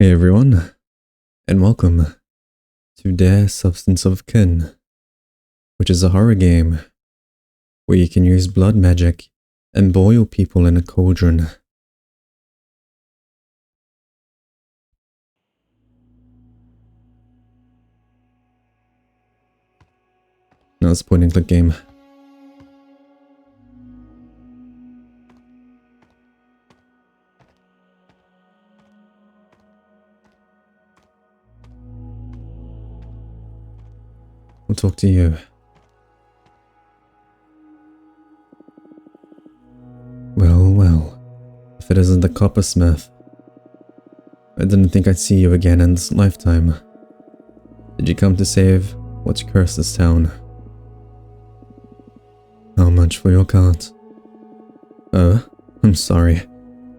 Hey everyone, and welcome to Dare Substance of Kin, which is a horror game where you can use blood magic and boil people in a cauldron. Now it's a point and click game. I'll talk to you. Well, if it isn't the coppersmith. I didn't think I'd see you again in this lifetime. Did you come to save what's cursed this town? How much for your cart? I'm sorry.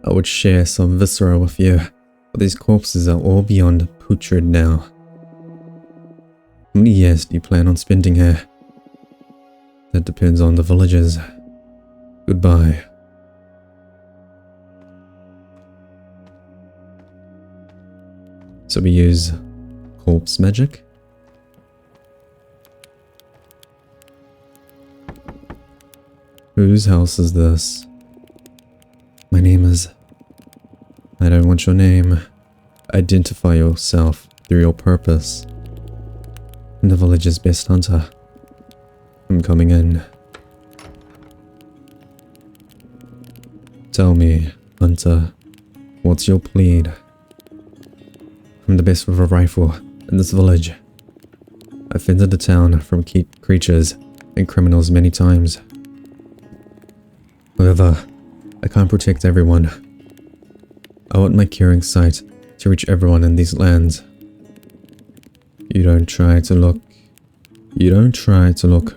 I would share some viscera with you, but these corpses are all beyond putrid now. How many years do you plan on spending here? That depends on the villagers. Goodbye. So we use corpse magic? Whose house is this? My name is... I don't want your name. Identify yourself through your purpose. I'm the village's best hunter. I'm coming in. Tell me, hunter, what's your plead? I'm the best with a rifle in this village. I've fended the town from creatures and criminals many times. However, I can't protect everyone. I want my curing sight to reach everyone in these lands. You don't try to look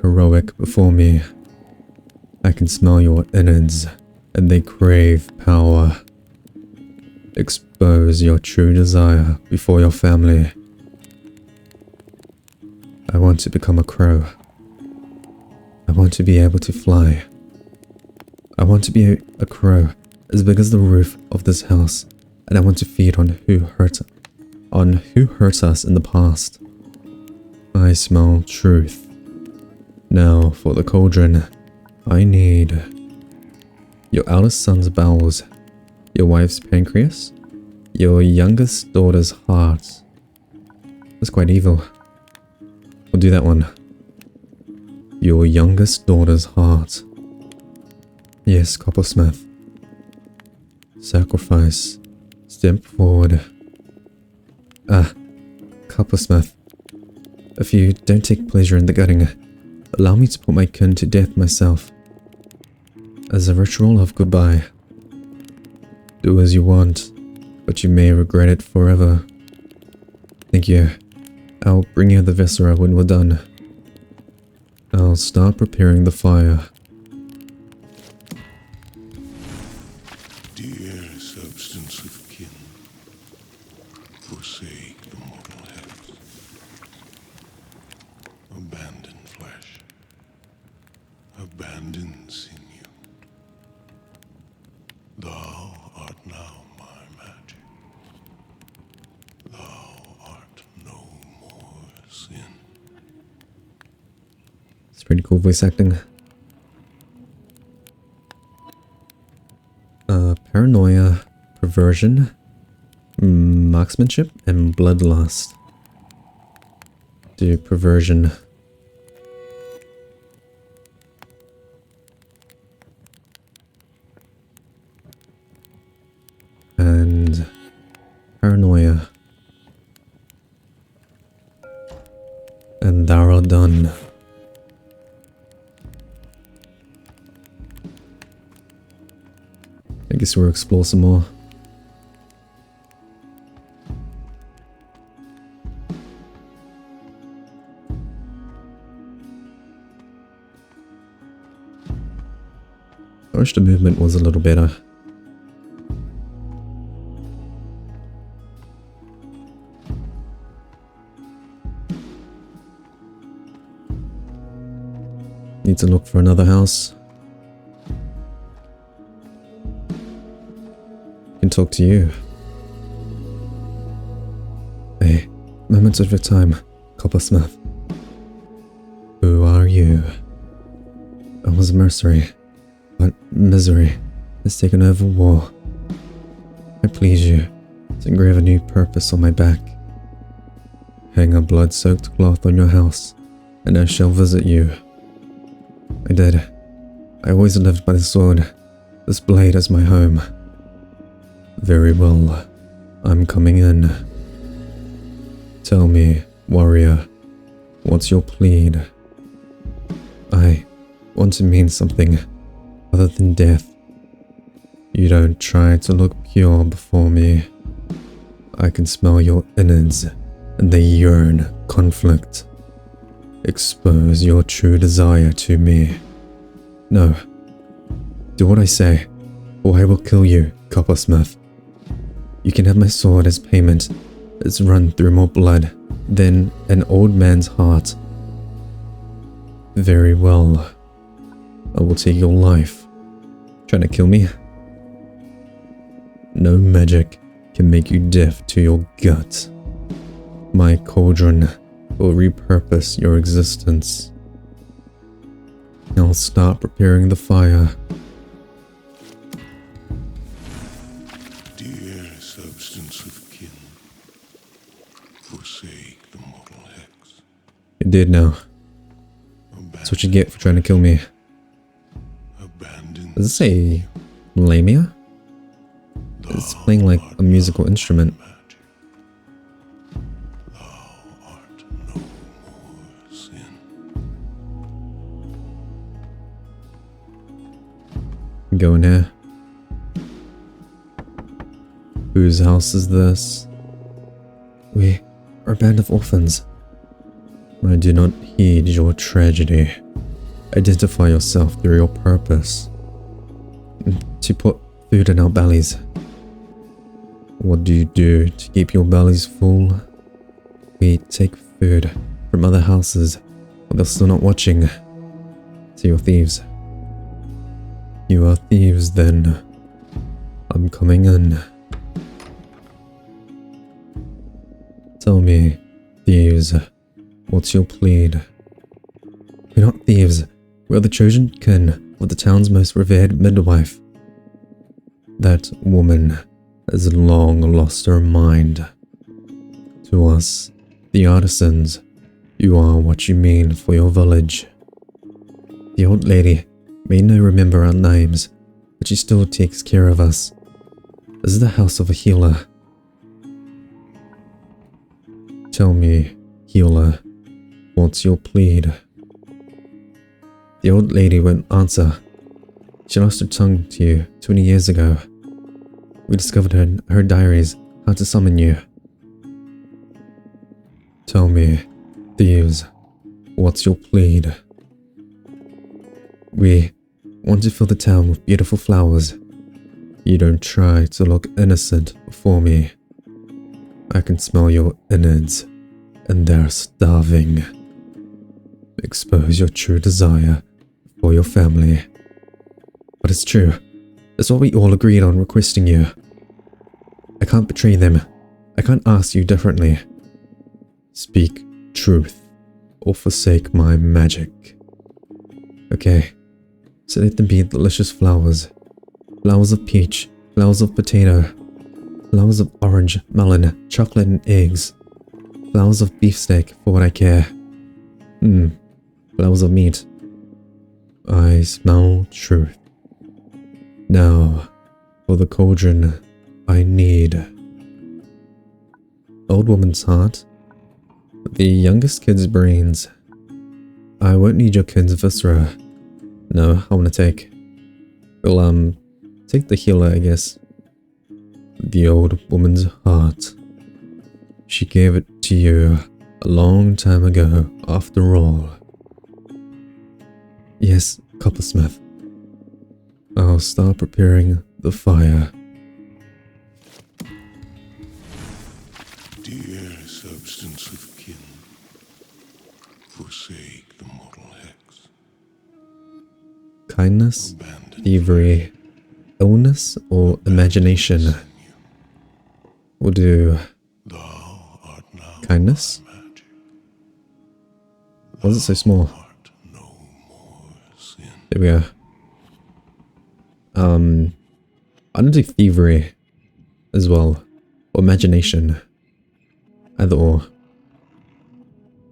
heroic before me. I can smell your innards, and they crave power. Expose your true desire before your family. I want to become a crow. I want to be able to fly. I want to be a crow as big as the roof of this house, and I want to feed on who hurt us in the past. I smell truth. Now for the cauldron. I need your eldest son's bowels, your wife's pancreas, your youngest daughter's heart. That's quite evil. We'll do that one. Your youngest daughter's heart. Yes, coppersmith. Sacrifice. Step forward. Coppersmith. If you don't take pleasure in the gutting, allow me to put my kin to death myself. As a ritual of goodbye. Do as you want, but you may regret it forever. Thank you. I'll bring you the viscera when we're done. I'll start preparing the fire. Dear substance of kin, forsake the mortal heads. Abandon flesh. Abandon sinew. Thou art now my magic. Thou art no more sin. It's pretty cool voice acting. Paranoia, perversion, marksmanship, and bloodlust. Do perversion. And paranoia. And thou art done. I guess we'll explore some more. I wish the movement was a little better. Need to look for another house. Can talk to you. Moments of your time, coppersmith. Who are you? I was a mercenary, but misery has taken over war. I please you to engrave a new purpose on my back. Hang a blood-soaked cloth on your house, and I shall visit you. I did. I always lived by the sword. This blade is my home. Very well. I'm coming in. Tell me, warrior, what's your plead? I want to mean something other than death. You don't try to look pure before me. I can smell your innards, and they yearn conflict. Expose your true desire to me. No. Do what I say, or I will kill you, coppersmith. You can have my sword as payment. It's run through more blood than an old man's heart. Very well. I will take your life. Trying to kill me? No magic can make you deaf to your gut. My cauldron will repurpose your existence. I'll start preparing the fire. Dear substance of kin, forsake the mortal hex. It did now. That's what you get for trying to kill me. Abandon. Does it say Lamia? It's playing like a musical instrument. Magic. Thou art no more sin. Go in here. Whose house is this? We are a band of orphans. I do not heed your tragedy. Identify yourself through your purpose. To put food in our bellies. What do you do to keep your bellies full? We take food from other houses when they're still not watching. So you're thieves. You are thieves then. I'm coming in. Tell me, thieves, what's your plead? We're not thieves. We're the chosen kin of the town's most revered midwife. That woman has long lost her mind. To us, the artisans, you are what you mean for your village. The old lady may not remember our names, but she still takes care of us. This is the house of a healer. Tell me, healer, what's your plead? The old lady won't answer. She lost her tongue to you 20 years ago. We discovered her diaries, how to summon you. Tell me, thieves, what's your plead? We want to fill the town with beautiful flowers. You don't try to look innocent before me. I can smell your innards, and they're starving. Expose your true desire for your family. But it's true. That's what we all agreed on requesting you. I can't betray them. I can't ask you differently. Speak truth, or forsake my magic. Okay, so let them be delicious flowers. Flowers of peach, flowers of potato, flowers of orange, melon, chocolate and eggs. Flowers of beefsteak for what I care. Flowers of meat. I smell truth. Now, for the cauldron, I need. Old woman's heart. The youngest kid's brains. I won't need your kid's viscera. No, I want to take. We'll, take the healer, I guess. The old woman's heart. She gave it to you a long time ago, after all. Yes, coppersmith. I'll start preparing the fire. Dear substance of kin, forsake the mortal hex. Kindness, Abandon thievery, illness, or imagination. sinew. We'll do Thou art now kindness. magic. Why is it so small? Art no more sin. There we go. I'm gonna do thievery as well. Or imagination. Either or.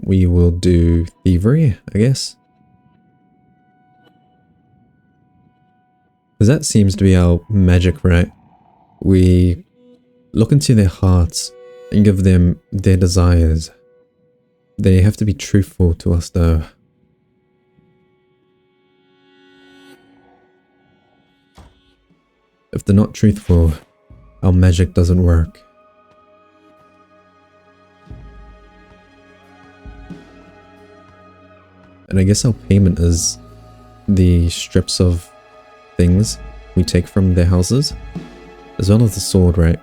We will do thievery, I guess. Because that seems to be our magic, right? We look into their hearts and give them their desires. They have to be truthful to us though. If they're not truthful, our magic doesn't work. And I guess our payment is the strips of things we take from their houses, as well as the sword, right?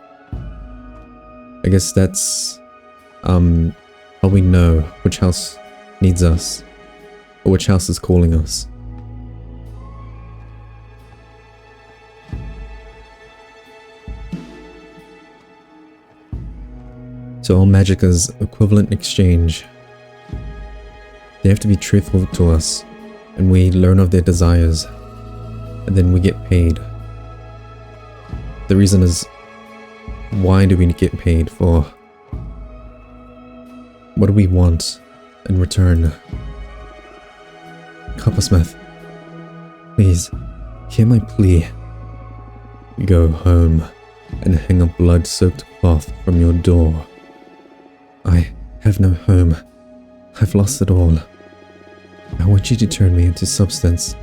I guess that's how we know which house needs us, or which house is calling us. So all magic is equivalent exchange. They have to be truthful to us, and we learn of their desires, and then we get paid. The reason is, why do we get paid for? What do we want in return? Coppersmith, please, hear my plea. Go home and hang a blood-soaked cloth from your door. I have no home. I've lost it all. I want you to turn me into substance,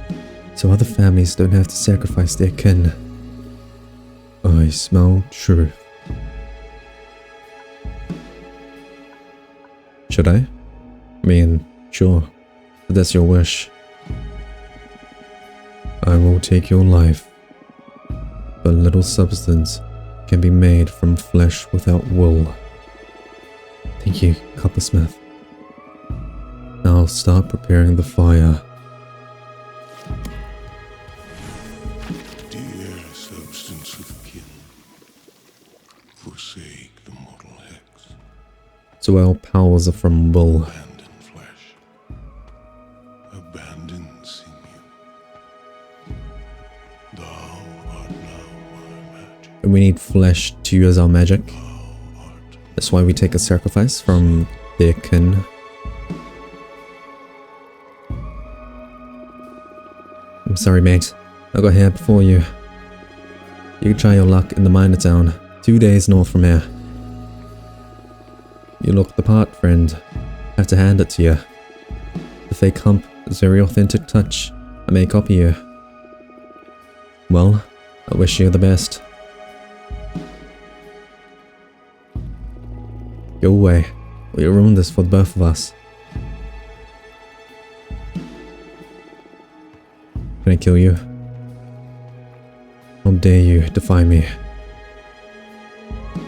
so other families don't have to sacrifice their kin. I smell truth. Should I? I mean, sure, if that's your wish. I will take your life, but little substance can be made from flesh without wool. Thank you, Coppersmith. Now start preparing the fire. Dear substance of kin, forsake the mortal hex. So our powers are from wool. Abandon flesh. Abandon sinew. Thou art now my magic. And we need flesh to use our magic. Thou art That's why we take a sacrifice from their kin. I'm sorry, mate. I got here before you. You can try your luck in the minor town, 2 days north from here. You look the part, friend. Have to hand it to you. The fake hump is very authentic touch. I may copy you. Well, I wish you the best. Go away, or you'll ruin this for both of us. Can I kill you? How dare you defy me?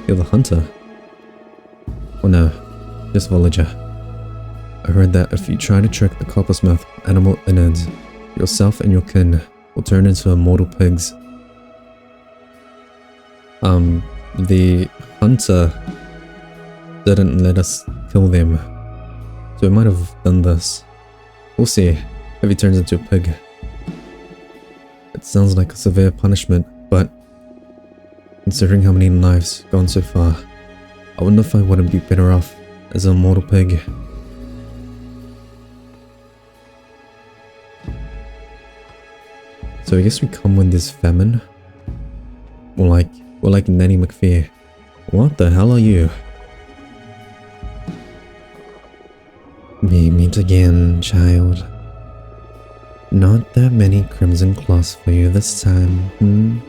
You're the hunter. Oh no, just villager. I heard that if you try to trick the coppersmith animal innards, yourself and your kin will turn into immortal pigs. The hunter didn't let us kill them, so he might have done this. We'll see if he turns into a pig. It sounds like a severe punishment, but considering how many lives gone so far, I wonder if I wouldn't be better off as an immortal pig. So I guess we come when there's famine. We're like Nanny McPhee. What the hell are you? We meet again, child. Not that many crimson cloths for you this time,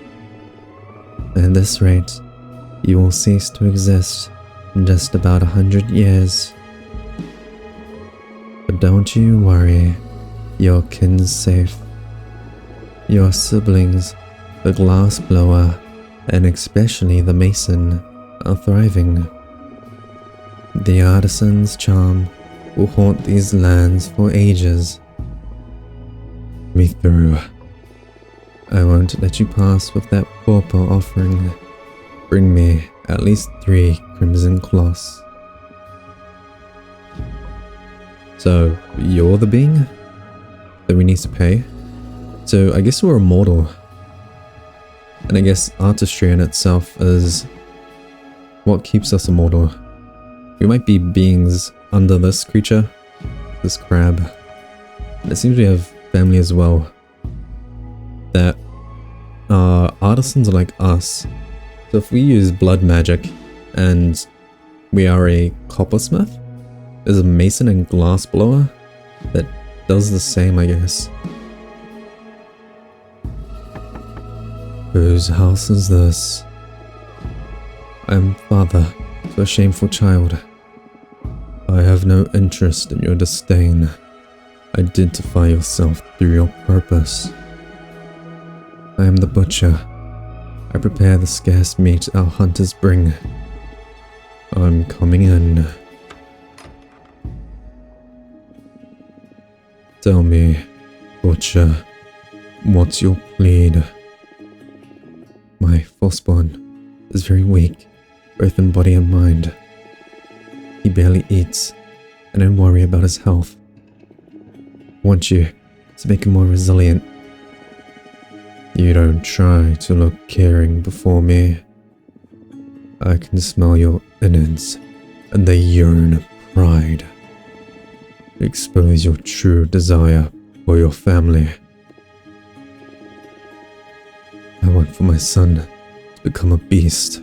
At this rate, you will cease to exist in just about 100 years. But don't you worry, your kin's safe. Your siblings, the glass blower, and especially the mason, are thriving. The artisan's charm will haunt these lands for ages. Me through. I won't let you pass with that pauper offering. Bring me at least 3 crimson cloths. So, you're the being that we need to pay? So, I guess we're immortal. And I guess artistry in itself is what keeps us immortal. We might be beings under this creature, this crab. And it seems we have family as well that are artisans like us. So if we use blood magic and we are a coppersmith, there's a mason and glass blower that does the same, I guess. Whose house is this? I am father to a shameful child. I have no interest in your disdain. Identify yourself through your purpose. I am the butcher. I prepare the scarce meat our hunters bring. I'm coming in. Tell me, butcher, what's your plead? My firstborn is very weak, both in body and mind. He barely eats, and I worry about his health. Want you to make him more resilient. You don't try to look caring before me. I can smell your innards, and they yearn pride. Expose your true desire for your family. I want for my son to become a beast.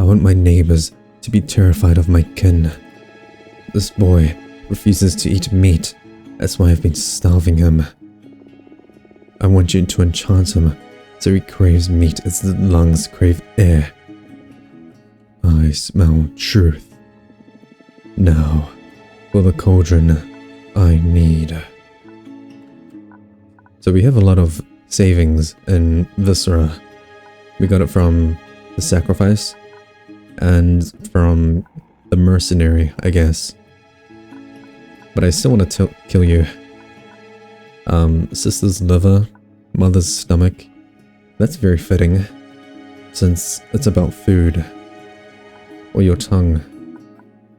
I want my neighbors to be terrified of my kin. This boy refuses to eat meat. That's why I've been starving him. I want you to enchant him so he craves meat as the lungs crave air. I smell truth. Now, for the cauldron I need. So we have a lot of savings in Viscera. We got it from the sacrifice and from the mercenary, I guess. But I still want to kill you. Sister's liver, mother's stomach. That's very fitting, since it's about food. Or your tongue.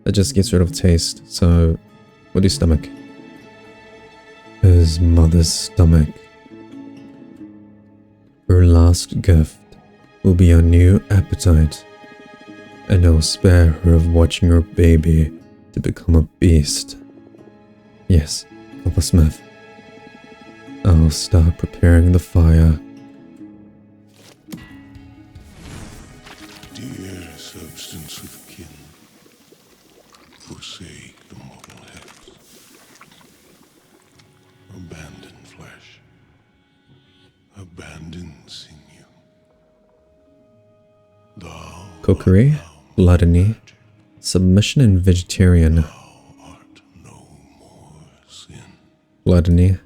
It just gets rid of taste, so we'll do stomach. His mother's stomach. Her last gift will be a new appetite, and I'll spare her of watching her baby to become a beast. Yes, coppersmith. I'll start preparing the fire. Dear substance of kin, forsake the mortal heads. Abandon flesh. Abandon sinew. Thou Cookery, gluttony, submission, and vegetarian. art no more sin. Gluttony.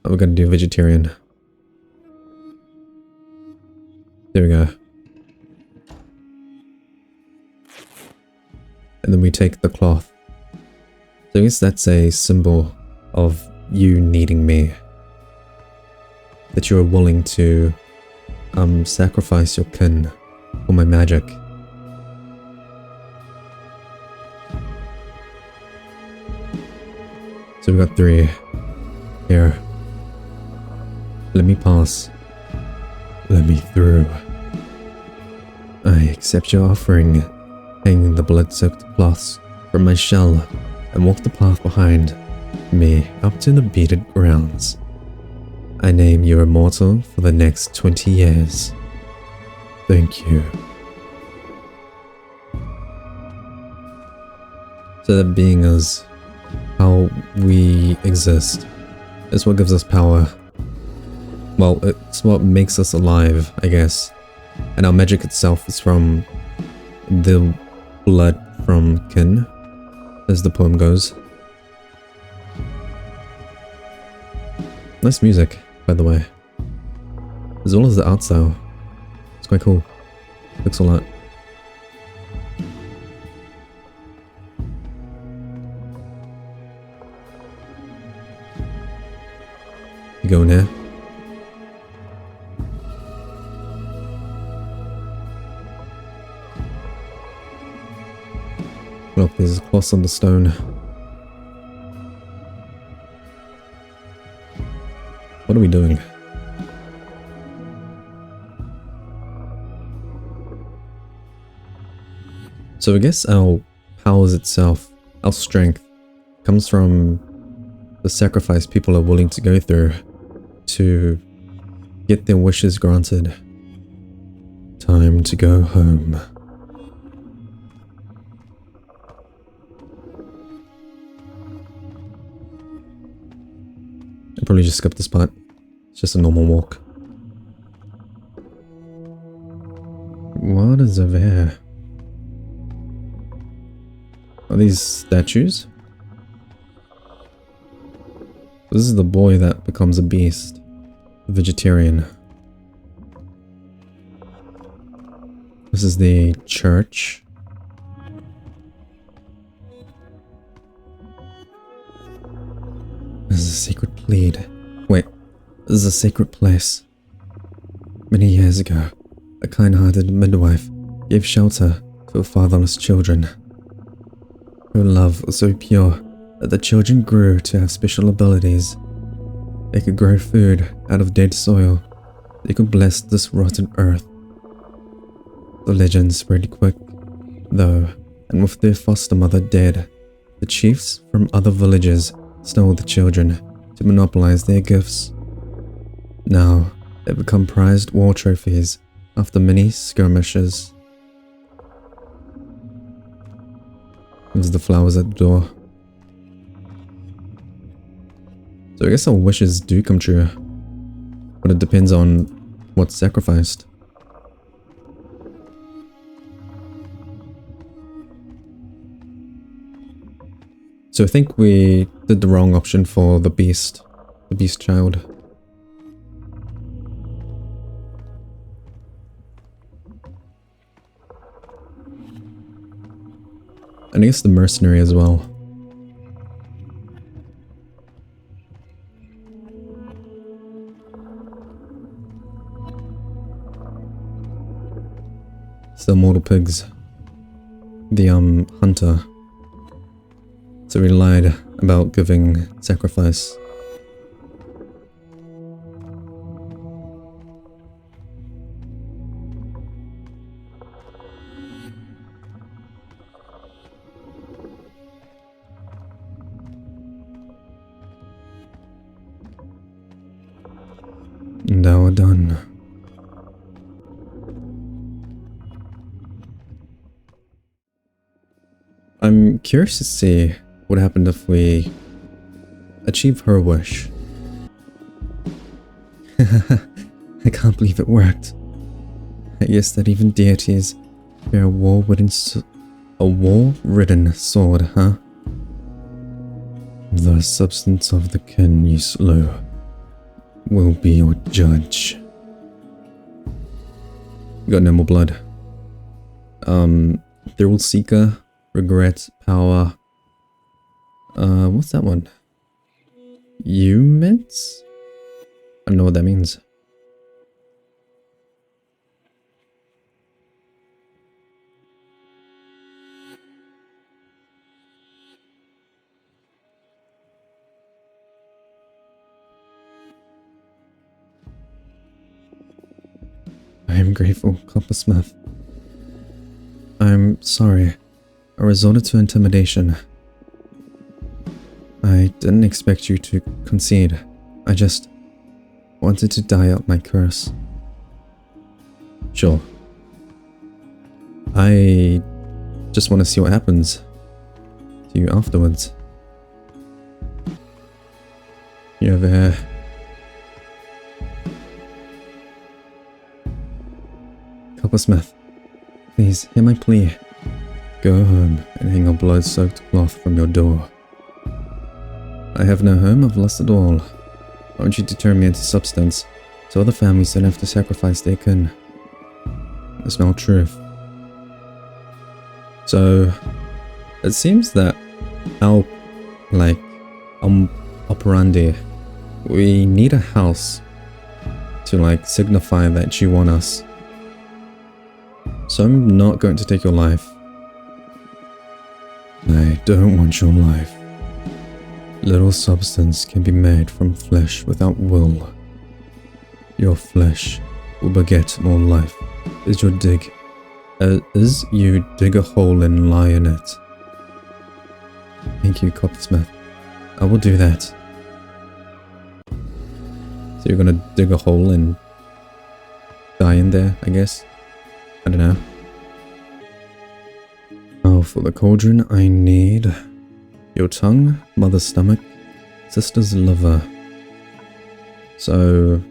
Oh, we're gonna do vegetarian. There we go. And then we take the cloth. So I guess that's a symbol of you needing me. That you are willing to sacrifice your kin for my magic. So we got 3 here. Let me pass. Let me through. I accept your offering. Hang the blood-soaked cloths from my shell and walk the path behind me up to the beaded grounds. I name you immortal for the next 20 years. Thank you. So that being is how we exist. It's what gives us power. Well, it's what makes us alive, I guess. And our magic itself is from the blood from kin, as the poem goes. Nice music, by the way. As well as the art style. It's quite cool. Looks a lot. You go in here. Well, there's cloths on the stone. What are we doing? So I guess our powers itself, our strength, comes from the sacrifice people are willing to go through to get their wishes granted. Time to go home. I'll probably just skip this part. It's just a normal walk. What is over here? Are these statues? This is the boy that becomes a beast. A vegetarian. This is the church. This is a sacred plead. Wait, this is a sacred place. Many years ago, a kind-hearted midwife gave shelter to her fatherless children. Her love was so pure that the children grew to have special abilities. They could grow food out of dead soil. They could bless this rotten earth. The legend spread quick, though, and with their foster mother dead, the chiefs from other villages stole the children to monopolize their gifts. Now, they've become prized war trophies after many skirmishes. There's the flowers at the door. So I guess our wishes do come true, but it depends on what's sacrificed. So I think we did the wrong option for the beast child. And I guess the mercenary as well. It's the mortal pigs. The hunter. So we lied about giving sacrifice. Now we're done. I'm curious to see what happened if we achieve her wish. I can't believe it worked. I guess that even deities bear a war-ridden sword, huh? The substance of the kin you slew will be your judge. You got no more blood. Thrill Seeker, Regret, Power. What's that one? Humans? I don't know what that means. I am grateful, Coppersmith. I'm sorry. I resorted to intimidation. I didn't expect you to concede. I just wanted to die out my curse. Sure. I just want to see what happens to you afterwards. You over here. Coppersmith, please hear my plea. Go home and hang a blood-soaked cloth from your door. I have no home, I've lost it all. Why don't you turn me into substance, so other families don't have to sacrifice their kin? It's no truth. So, it seems that our, operandi, we need a house to, signify that you want us. So I'm not going to take your life. I don't want your life. Little substance can be made from flesh without will Your flesh will beget more life as you dig a hole and lie in it. Thank you, coppersmith. I will do that. So you're gonna dig a hole and die in there, I guess? I don't know. Oh, for the cauldron I need your tongue, mother's stomach, sister's liver. So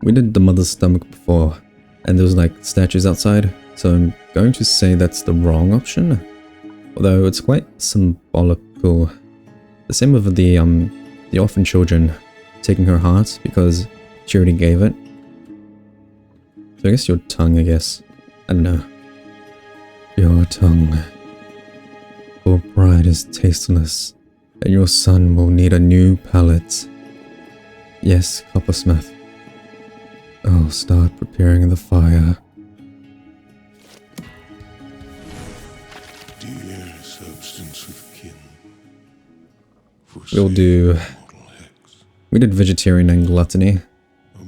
we did the mother's stomach before, and there was like statues outside, so I'm going to say that's the wrong option. Although it's quite symbolical. The same with the orphan children taking her heart because she already gave it. So I guess your tongue, I guess. I don't know. Your tongue. For pride is tasteless, and your son will need a new palate. Yes, coppersmith. I'll start preparing the fire. Dear substance of kin. We'll do... We did vegetarian and gluttony.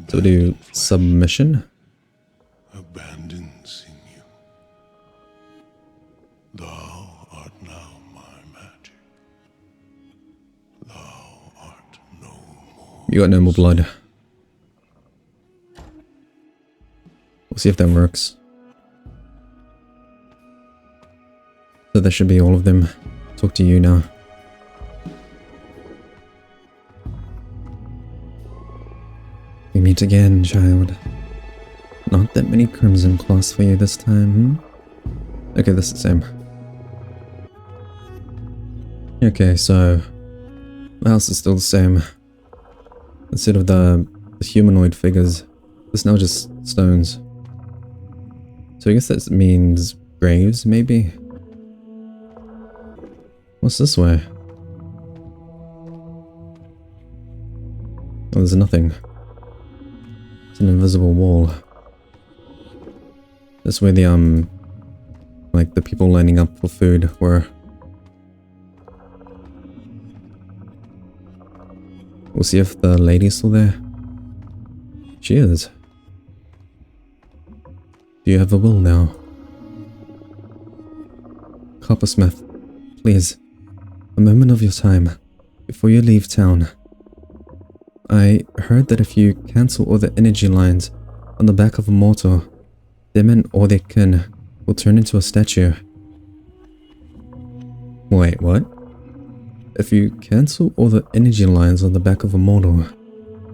So we'll do submission. Abandon sinew. Thou art now my magic. Thou art no more. You got no more blood. We'll see if that works. So that should be all of them. Talk to you now. We meet again, child. Not that many crimson cloths for you this time, hmm? Okay, that's the same. Okay, so the house is still the same. Instead of the humanoid figures, it's now just stones. So I guess that means graves, maybe? What's this way? Oh, there's nothing. It's an invisible wall. That's where the, like the people lining up for food were. We'll see if the lady's still there. She is. Do you have a will now? Coppersmith, please, a moment of your time, before you leave town. I heard that if you cancel all the energy lines on the back of a mortal, them and all their kin will turn into a statue. Wait, what? If you cancel all the energy lines on the back of a mortal,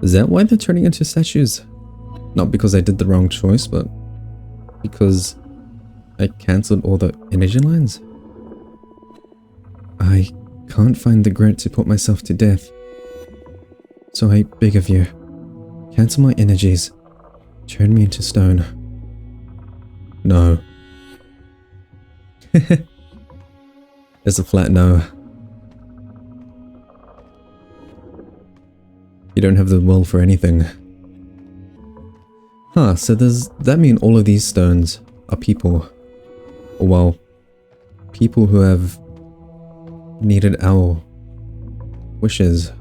is that why they're turning into statues? Not because I did the wrong choice, but because I cancelled all the energy lines? I can't find the grit to put myself to death. So I beg of you, cancel my energies, turn me into stone. No. It's a flat no. You don't have the will for anything. Huh, so does that mean all of these stones are people? Or well, people who have needed our wishes.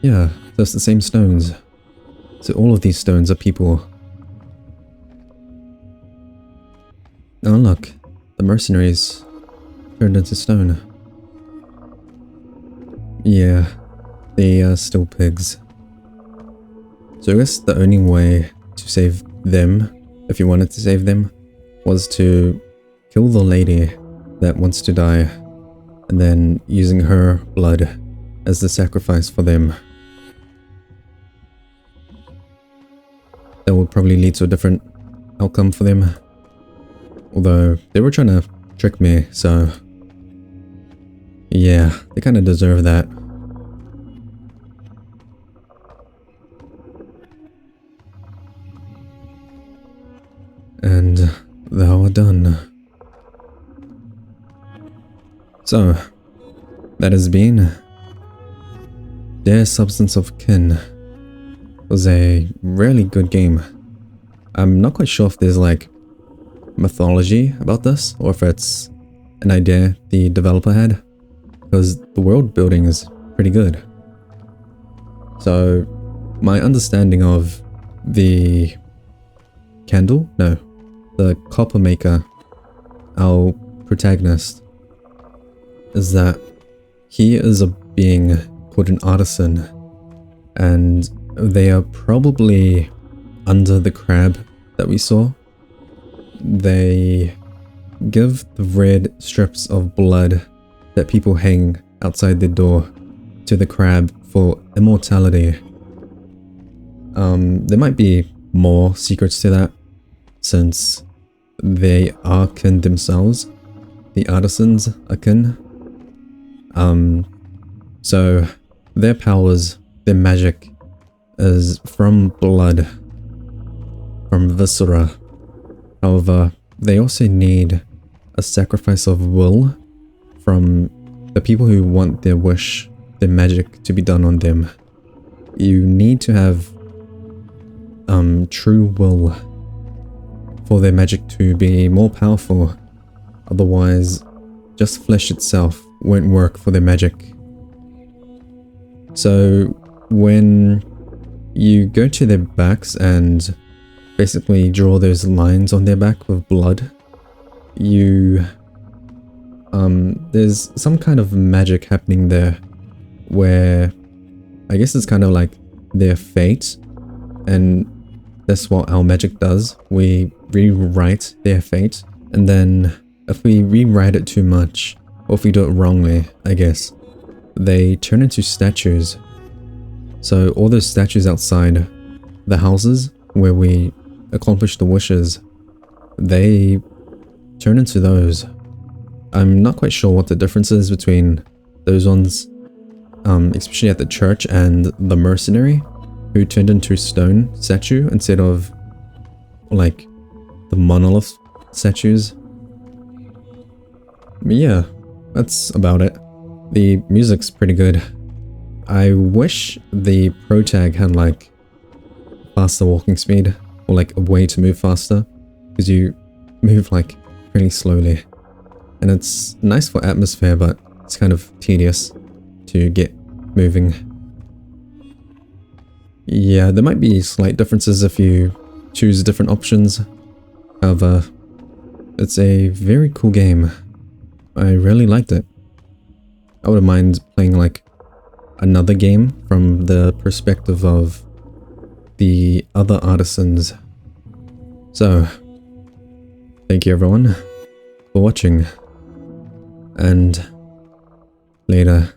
Yeah, so it's the same stones. So all of these stones are people. Oh look, the mercenaries turned into stone. Yeah, they are still pigs. So I guess the only way to save them, if you wanted to save them, was to kill the lady that wants to die, and then using her blood as the sacrifice for them. That would probably lead to a different outcome for them. Although, they were trying to trick me, so... yeah, they kind of deserve that. And thou art done. So, that has been... Dear Substance of Kin. Was a really good game. I'm not quite sure if there's like mythology about this, or if it's an idea the developer had, because the world building is pretty good. So my understanding of the candle, no, the copper maker, our protagonist, is that he is a being called an artisan, and they are probably under the crab that we saw. They give the red strips of blood that people hang outside their door to the crab for immortality. There might be more secrets to that, since they are kin themselves. The artisans are kin. So their powers, their magic, is from blood, from viscera. However, they also need a sacrifice of will from the people who want their wish, their magic to be done on them. You need to have true will for their magic to be more powerful. Otherwise, just flesh itself won't work for their magic. So when you go to their backs and basically draw those lines on their back with blood, you there's some kind of magic happening there where I guess it's kind of like their fate, and that's what our magic does. We rewrite their fate, and then if we rewrite it too much, or if we do it wrongly, I guess, they turn into statues. So all those statues outside the houses where we accomplish the wishes, they turn into those. I'm not quite sure what the difference is between those ones, especially at the church, and the mercenary, who turned into stone statue instead of like the monolith statues. But yeah, that's about it. The music's pretty good. I wish the protag had like faster walking speed, or like a way to move faster, because you move like really slowly. And it's nice for atmosphere, but it's kind of tedious to get moving. Yeah, there might be slight differences if you choose different options. However, it's a very cool game. I really liked it. I wouldn't mind playing like another game from the perspective of the other artisans. So, thank you everyone for watching, and later.